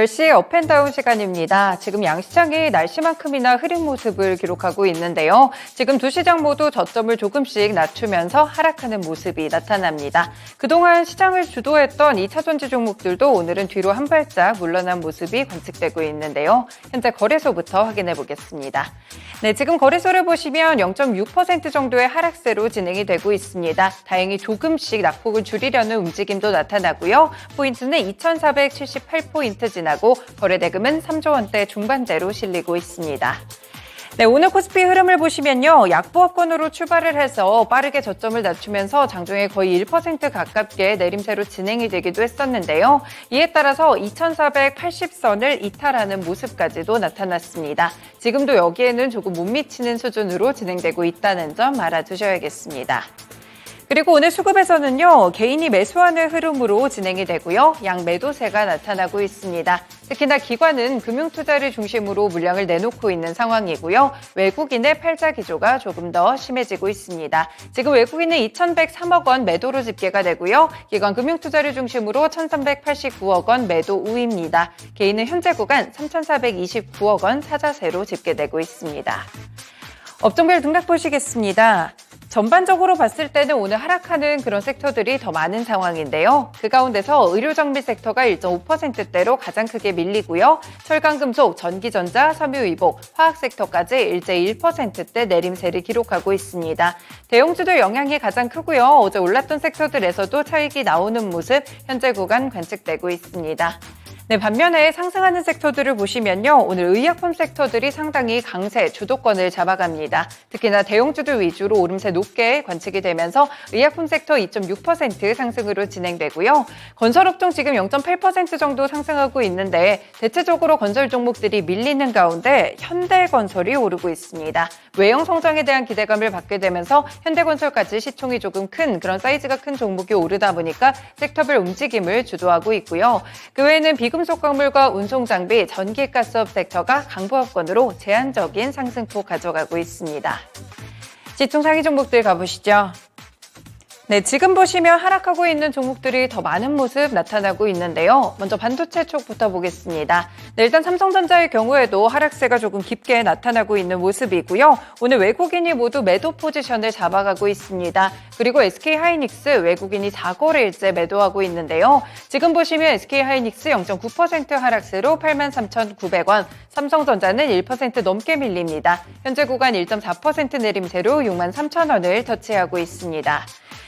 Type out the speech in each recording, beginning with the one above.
10시 업앤다운 시간입니다. 지금 양시장이 날씨만큼이나 흐린 모습을 기록하고 있는데요. 지금 두 시장 모두 저점을 조금씩 낮추면서 하락하는 모습이 나타납니다. 그동안 시장을 주도했던 2차전지 종목들도 오늘은 뒤로 한 발짝 물러난 모습이 관측되고 있는데요. 현재 거래소부터 확인해 보겠습니다. 네, 지금 거래소를 보시면 0.6% 정도의 하락세로 진행이 되고 있습니다. 다행히 조금씩 낙폭을 줄이려는 움직임도 나타나고요. 포인트는 2,478포인트 지나고 거래대금은 3조 원대 중반대로 실리고 있습니다. 네, 오늘 코스피 흐름을 보시면요. 약보합권으로 출발을 해서 빠르게 저점을 낮추면서 장중에 거의 1% 가깝게 내림세로 진행이 되기도 했었는데요. 이에 따라서 2,480선을 이탈하는 모습까지도 나타났습니다. 지금도 여기에는 조금 못 미치는 수준으로 진행되고 있다는 점 알아두셔야겠습니다. 그리고 오늘 수급에서는요, 개인이 매수하는 흐름으로 진행이 되고요, 양매도세가 나타나고 있습니다. 특히나 기관은 금융투자를 중심으로 물량을 내놓고 있는 상황이고요, 외국인의 팔자 기조가 조금 더 심해지고 있습니다. 지금 외국인은 2,103억 원 매도로 집계가 되고요, 기관 금융투자를 중심으로 1,389억 원 매도 우입니다. 개인은 현재 구간 3,429억 원 사자세로 집계되고 있습니다. 업종별 등락 보시겠습니다. 전반적으로 봤을 때는 오늘 하락하는 그런 섹터들이 더 많은 상황인데요. 그 가운데서 의료정밀 섹터가 1.5%대로 가장 크게 밀리고요. 철강금속, 전기전자, 섬유유복, 화학 섹터까지 일제 1%대 내림세를 기록하고 있습니다. 대형주들 영향이 가장 크고요. 어제 올랐던 섹터들에서도 차익이 나오는 모습 현재 구간 관측되고 있습니다. 네, 반면에 상승하는 섹터들을 보시면요. 오늘 의약품 섹터들이 상당히 강세, 주도권을 잡아갑니다. 특히나 대형주들 위주로 오름세 높게 관측이 되면서 의약품 섹터 2.6% 상승으로 진행되고요. 건설업종 지금 0.8% 정도 상승하고 있는데 대체적으로 건설 종목들이 밀리는 가운데 현대건설이 오르고 있습니다. 외형 성장에 대한 기대감을 받게 되면서 현대건설까지 시총이 조금 큰 그런 사이즈가 큰 종목이 오르다 보니까 섹터별 움직임을 주도하고 있고요. 그 외에는 비금속 광물과 운송장비, 전기가스업 섹터가 강보합권으로 제한적인 상승폭 가져가고 있습니다. 시총 상위 종목들 가보시죠. 네, 지금 보시면 하락하고 있는 종목들이 더 많은 모습 나타나고 있는데요. 먼저 반도체 쪽부터 보겠습니다. 네, 일단 삼성전자의 경우에도 하락세가 조금 깊게 나타나고 있는 모습이고요. 오늘 외국인이 모두 매도 포지션을 잡아가고 있습니다. 그리고 SK하이닉스 외국인이 4거래일째 매도하고 있는데요. 지금 보시면 SK하이닉스 0.9% 하락세로 83,900원, 삼성전자는 1% 넘게 밀립니다. 현재 구간 1.4% 내림세로 63,000원을 터치하고 있습니다.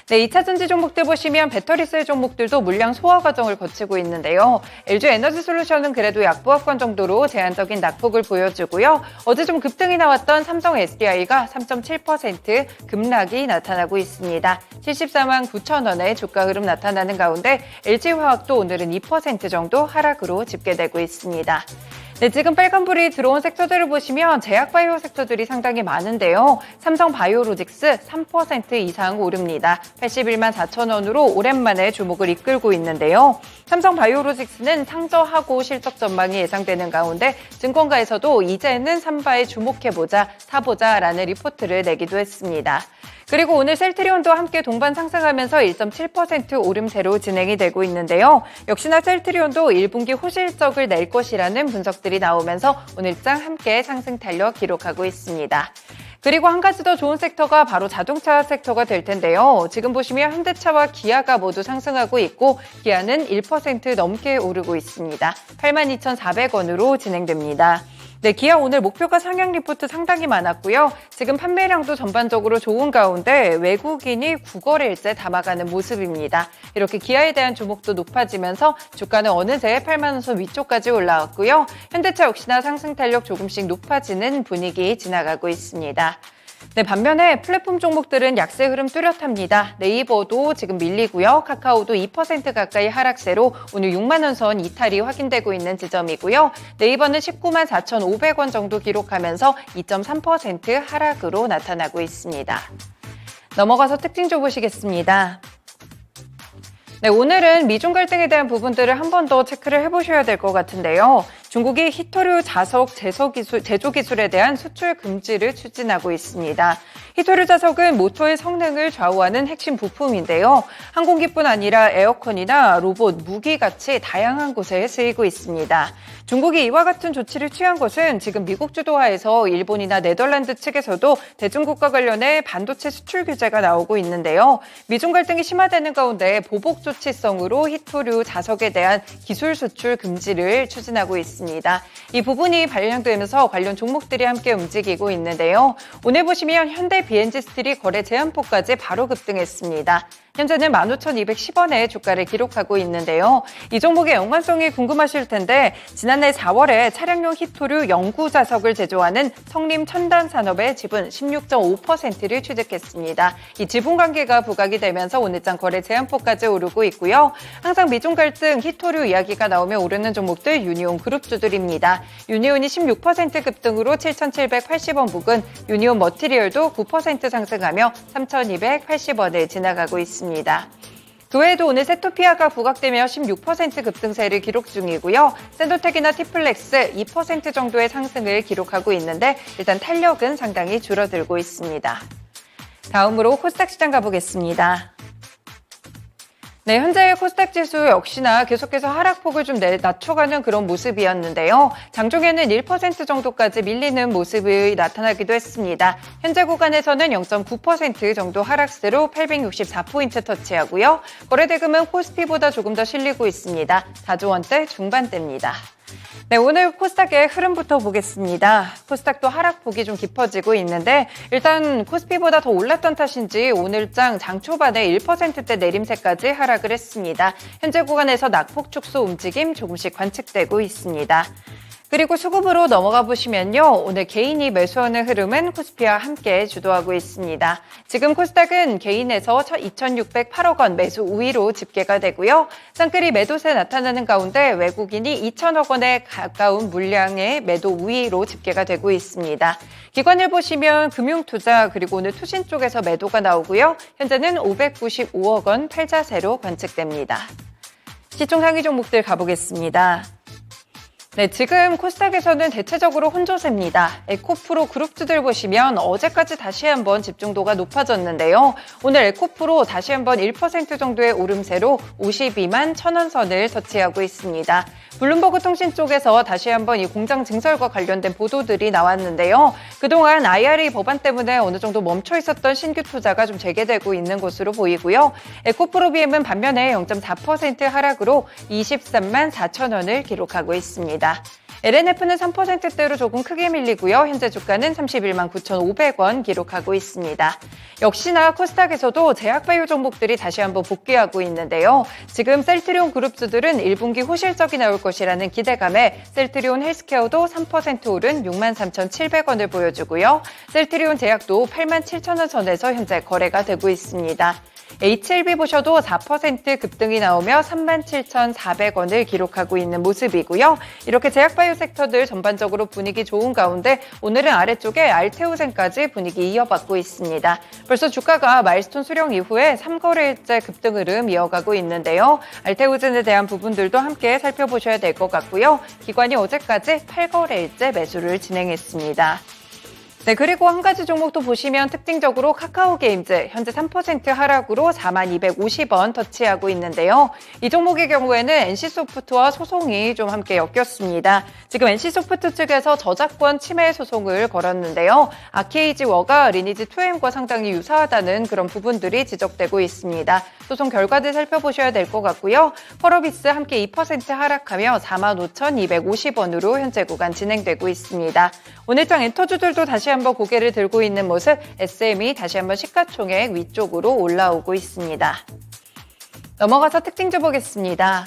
네, 2차전지 종목들 보시면 배터리셀 종목들도 물량 소화 과정을 거치고 있는데요. LG에너지솔루션은 그래도 약보합권 정도로 제한적인 낙폭을 보여주고요. 어제 좀 급등이 나왔던 삼성 SDI가 3.7% 급락이 나타나고 있습니다. 74만 9천 원의 주가 흐름 나타나는 가운데 LG화학도 오늘은 2% 정도 하락으로 집계되고 있습니다. 네, 지금 빨간불이 들어온 섹터들을 보시면 제약바이오 섹터들이 상당히 많은데요. 삼성바이오로직스 3% 이상 오릅니다. 81만 4천 원으로 오랜만에 주목을 이끌고 있는데요. 삼성바이오로직스는 상저하고 실적 전망이 예상되는 가운데 증권가에서도 이제는 삼바에 주목해보자, 사보자라는 리포트를 내기도 했습니다. 그리고 오늘 셀트리온도 함께 동반 상승하면서 1.7% 오름세로 진행이 되고 있는데요. 역시나 셀트리온도 1분기 호실적을 낼 것이라는 분석들이 나오면서 오늘장 함께 상승 탄력 기록하고 있습니다. 그리고 한 가지 더 좋은 섹터가 바로 자동차 섹터가 될 텐데요. 지금 보시면 현대차와 기아가 모두 상승하고 있고 기아는 1% 넘게 오르고 있습니다. 82,400원으로 진행됩니다. 네, 기아 오늘 목표가 상향 리포트 상당히 많았고요. 지금 판매량도 전반적으로 좋은 가운데 외국인이 9거래일째 담아가는 모습입니다. 이렇게 기아에 대한 주목도 높아지면서 주가는 어느새 8만 원 선 위쪽까지 올라왔고요. 현대차 역시나 상승 탄력 조금씩 높아지는 분위기 지나가고 있습니다. 네, 반면에 플랫폼 종목들은 약세 흐름 뚜렷합니다. 네이버도 지금 밀리고요. 카카오도 2% 가까이 하락세로 오늘 6만 원 선 이탈이 확인되고 있는 지점이고요. 네이버는 19만 4,500원 정도 기록하면서 2.3% 하락으로 나타나고 있습니다. 넘어가서 특징 좀 보시겠습니다. 네, 오늘은 미중 갈등에 대한 부분들을 한 번 더 체크를 해보셔야 될 것 같은데요. 중국이 히토류 자석 제조 기술에 대한 수출 금지를 추진하고 있습니다. 히토류 자석은 모터의 성능을 좌우하는 핵심 부품인데요. 항공기뿐 아니라 에어컨이나 로봇, 무기 같이 다양한 곳에 쓰이고 있습니다. 중국이 이와 같은 조치를 취한 것은 지금 미국 주도하에서 일본이나 네덜란드 측에서도 대중국과 관련해 반도체 수출 규제가 나오고 있는데요. 미중 갈등이 심화되는 가운데 보복 조치성으로 히토류 자석에 대한 기술 수출 금지를 추진하고 있습니다. 이 부분이 반영되면서 관련 종목들이 함께 움직이고 있는데요. 오늘 보시면 현대 BNG스틸이 거래 제한폭까지 바로 급등했습니다. 현재는 15,210원의 주가를 기록하고 있는데요. 이 종목의 연관성이 궁금하실 텐데 지난해 4월에 차량용 히토류 영구 자석을 제조하는 성림 첨단산업의 지분 16.5%를 취득했습니다. 이 지분 관계가 부각이 되면서 오늘장 거래 제한폭까지 오르고 있고요. 항상 미중 갈등 히토류 이야기가 나오면 오르는 종목들 유니온 그룹주들입니다. 유니온이 16% 급등으로 7,780원 부근, 유니온 머티리얼도 9% 상승하며 3,280원을 지나가고 있습니다. 그 외에도 오늘 세토피아가 부각되며 16% 급등세를 기록 중이고요. 샌도텍이나 티플렉스 2% 정도의 상승을 기록하고 있는데 일단 탄력은 상당히 줄어들고 있습니다. 다음으로 코스닥 시장 가보겠습니다. 네, 현재 코스닥 지수 역시나 계속해서 하락폭을 좀 낮춰가는 그런 모습이었는데요. 장중에는 1% 정도까지 밀리는 모습이 나타나기도 했습니다. 현재 구간에서는 0.9% 정도 하락세로 864포인트 터치하고요. 거래대금은 코스피보다 조금 더 실리고 있습니다. 4조 원대 중반대입니다. 네, 오늘 코스닥의 흐름부터 보겠습니다. 코스닥도 하락폭이 좀 깊어지고 있는데 일단 코스피보다 더 올랐던 탓인지 오늘장 장 초반에 1%대 내림세까지 하락을 했습니다. 현재 구간에서 낙폭 축소 움직임 조금씩 관측되고 있습니다. 그리고 수급으로 넘어가 보시면요. 오늘 개인이 매수하는 흐름은 코스피와 함께 주도하고 있습니다. 지금 코스닥은 개인에서 2,608억 원 매수 우위로 집계가 되고요. 쌍끌이 매도세 나타나는 가운데 외국인이 2,000억 원에 가까운 물량의 매도 우위로 집계가 되고 있습니다. 기관을 보시면 금융투자 그리고 오늘 투신 쪽에서 매도가 나오고요. 현재는 595억 원 팔자세로 관측됩니다. 시총 상위 종목들 가보겠습니다. 네, 지금 코스닥에서는 대체적으로 혼조세입니다. 에코프로 그룹주들 보시면 어제까지 다시 한번 집중도가 높아졌는데요. 오늘 에코프로 다시 한번 1% 정도의 오름세로 52만 1,000원 선을 터치하고 있습니다. 블룸버그 통신 쪽에서 다시 한번 이 공장 증설과 관련된 보도들이 나왔는데요. 그동안 IRA 법안 때문에 어느 정도 멈춰 있었던 신규 투자가 좀 재개되고 있는 것으로 보이고요. 에코프로 BM은 반면에 0.4% 하락으로 23만 4,000원을 기록하고 있습니다. LNF는 3%대로 조금 크게 밀리고요. 현재 주가는 31만 9,500원 기록하고 있습니다. 역시나 코스닥에서도 제약바이오 종목들이 다시 한번 복귀하고 있는데요. 지금 셀트리온 그룹주들은 1분기 호실적이 나올 것이라는 기대감에 셀트리온 헬스케어도 3% 오른 6만 3,700원을 보여주고요. 셀트리온 제약도 8만 7,000원 선에서 현재 거래가 되고 있습니다. HLB 보셔도 4% 급등이 나오며 37,400원을 기록하고 있는 모습이고요. 이렇게 제약바이오 섹터들 전반적으로 분위기 좋은 가운데 오늘은 아래쪽에 알테오젠까지 분위기 이어받고 있습니다. 벌써 주가가 마일스톤 수령 이후에 3거래일째 급등 흐름 이어가고 있는데요. 알테오젠에 대한 부분들도 함께 살펴보셔야 될 것 같고요. 기관이 어제까지 8거래일째 매수를 진행했습니다. 네, 그리고 한 가지 종목도 보시면 특징적으로 카카오게임즈 현재 3% 하락으로 4250원 터치하고 있는데요. 이 종목의 경우에는 NC소프트와 소송이 좀 함께 엮였습니다. 지금 NC소프트 측에서 저작권 침해 소송을 걸었는데요. 아케이지워가 리니지2M과 상당히 유사하다는 그런 부분들이 지적되고 있습니다. 소송 결과들 살펴보셔야 될 것 같고요. 펄어비스 함께 2% 하락하며 45,250원으로 현재 구간 진행되고 있습니다. 오늘장 엔터주들도 다시 한번 고개를 들고 있는 모습, SM이 다시 한번 시가총액 위쪽으로 올라오고 있습니다. 넘어가서 특징주 보겠습니다.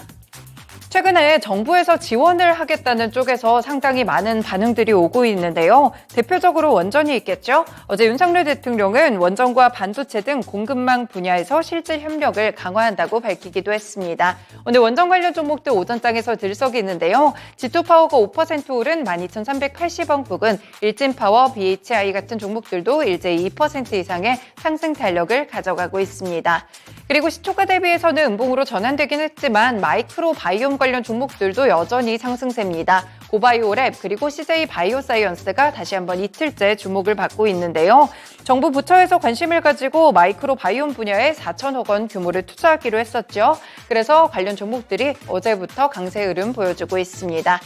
최근에 정부에서 지원을 하겠다는 쪽에서 상당히 많은 반응들이 오고 있는데요. 대표적으로 원전이 있겠죠. 어제 윤석열 대통령은 원전과 반도체 등 공급망 분야에서 실질 협력을 강화한다고 밝히기도 했습니다. 오늘 원전 관련 종목들 오전장에서 들썩이 있는데요. G2파워가 5% 오른 12,380원 부근, 일진파워, BHI 같은 종목들도 일제히 2% 이상의 상승 탄력을 가져가고 있습니다. 그리고 시초가 대비해서는 음봉으로 전환되긴 했지만 마이크로 바이옴 관련 종목들도 여전히 상승세입니다. 고바이오랩 그리고 CJ 바이오사이언스가 다시 한번 이틀째 주목을 받고 있는데요. 정부 부처에서 관심을 가지고 마이크로 바이옴 분야에 4천억 원 규모를 투자하기로 했었죠. 그래서 관련 종목들이 어제부터 강세 흐름 보여주고 있습니다.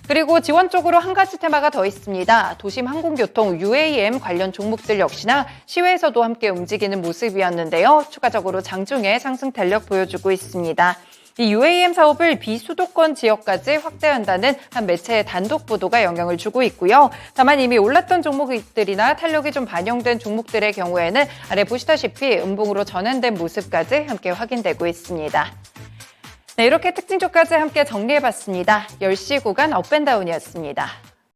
그리고 지원 쪽으로 한 가지 테마가 더 있습니다. 도심 항공교통 UAM 관련 종목들 역시나 시외에서도 함께 움직이는 모습이었는데요. 추가적으로 장중에 상승 탄력 보여주고 있습니다. 이 UAM 사업을 비수도권 지역까지 확대한다는 한 매체의 단독 보도가 영향을 주고 있고요. 다만 이미 올랐던 종목들이나 탄력이 좀 반영된 종목들의 경우에는 아래 보시다시피 음봉으로 전환된 모습까지 함께 확인되고 있습니다. 네, 이렇게 특징주까지 함께 정리해봤습니다. 10시 구간 업앤다운이었습니다.